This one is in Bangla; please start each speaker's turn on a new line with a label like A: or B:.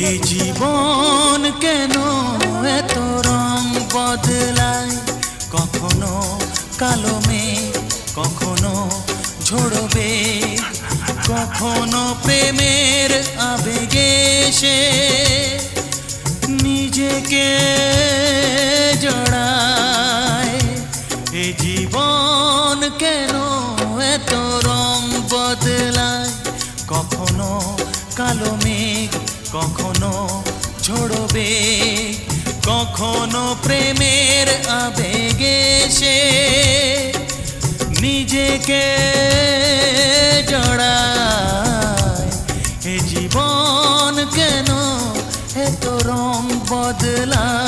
A: এ জীবন কেন এত রং বদলায়, কখনো কালো মেঘ, কখনো ঝরবে, কখনো প্রেমের আবেগে সে নিজেকে জড়ায়। এ জীবন কেন এত রং বদলায়, কখনো কালো মেঘ, কখনো ঝরবে, কখনো প্রেমের আবেগে সে নিজেকে জড়ায়। এ জীবন কেন এত রং বদলায়।